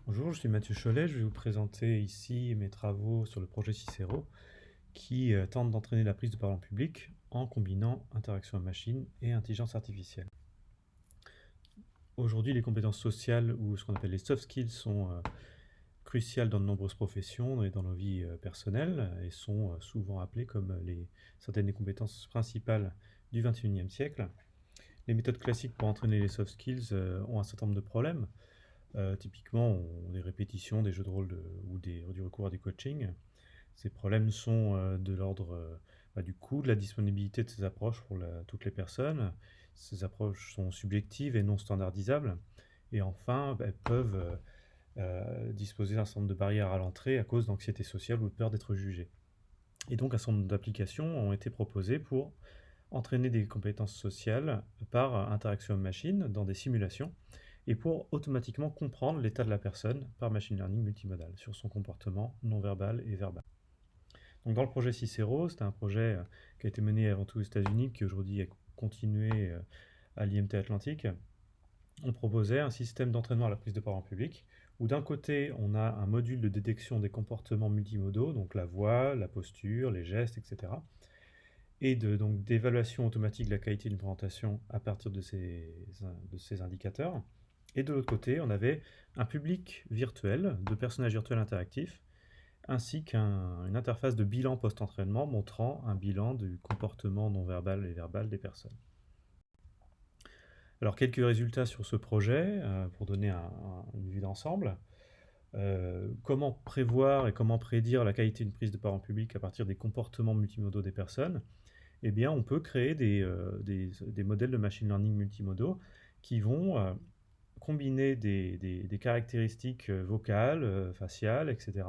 Bonjour, je suis Mathieu Cholet. Je vais vous présenter ici mes travaux sur le projet Cicero qui tente d'entraîner la prise de parole en public en combinant interaction machine et intelligence artificielle. Aujourd'hui, les compétences sociales ou ce qu'on appelle les soft skills sont cruciales dans de nombreuses professions et dans nos vies personnelles et sont souvent appelées comme certaines des compétences principales du XXIe siècle. Les méthodes classiques pour entraîner les soft skills ont un certain nombre de problèmes. Typiquement, des répétitions, des jeux de rôle du recours à du coaching. Ces problèmes sont de l'ordre du coût, de la disponibilité de ces approches pour toutes les personnes. Ces approches sont subjectives et non standardisables. Et enfin, elles peuvent disposer d'un certain nombre de barrières à l'entrée à cause d'anxiété sociale ou de peur d'être jugé. Et donc, un certain nombre d'applications ont été proposées pour entraîner des compétences sociales par interaction machine dans des simulations et pour automatiquement comprendre l'état de la personne par machine learning multimodal sur son comportement non verbal et verbal. Donc dans le projet Cicero, c'était un projet qui a été mené avant tout aux États-Unis, qui aujourd'hui est continué à l'IMT Atlantique. On proposait un système d'entraînement à la prise de parole en public, où d'un côté, on a un module de détection des comportements multimodaux, donc la voix, la posture, les gestes, etc., et donc d'évaluation automatique de la qualité d'une présentation à partir de ces indicateurs. Et de l'autre côté, on avait un public virtuel, de personnages virtuels interactifs, ainsi qu'une interface de bilan post-entraînement montrant un bilan du comportement non verbal et verbal des personnes. Alors quelques résultats sur ce projet, pour donner une vue d'ensemble. Comment prévoir et comment prédire la qualité d'une prise de parole en public à partir des comportements multimodaux des personnes? Eh bien, on peut créer des modèles de machine learning multimodaux qui vont combiner des caractéristiques vocales, faciales, etc.,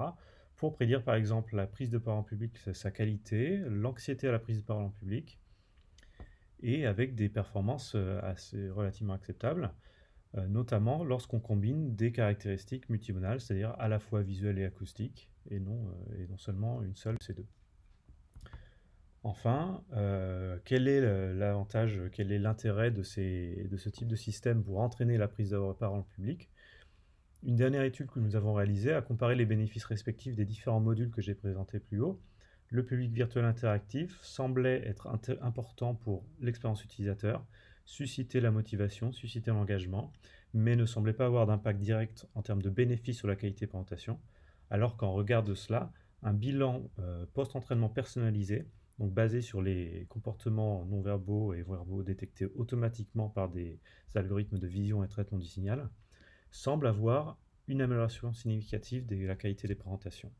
pour prédire par exemple la prise de parole en public, sa qualité, l'anxiété à la prise de parole en public, et avec des performances assez relativement acceptables, notamment lorsqu'on combine des caractéristiques multimodales, c'est-à-dire à la fois visuelles et acoustiques, et non seulement une seule de ces deux. Enfin, quel est l'avantage, quel est l'intérêt de ce type de système pour entraîner la prise de parole en public? Une dernière étude que nous avons réalisée a comparé les bénéfices respectifs des différents modules que j'ai présentés plus haut. Le public virtuel interactif semblait être important pour l'expérience utilisateur, susciter la motivation, susciter l'engagement, mais ne semblait pas avoir d'impact direct en termes de bénéfices sur la qualité de présentation, alors qu'en regard de cela, un bilan post-entraînement personnalisé, donc basé sur les comportements non verbaux et verbaux détectés automatiquement par des algorithmes de vision et traitement du signal, semble avoir une amélioration significative de la qualité des présentations.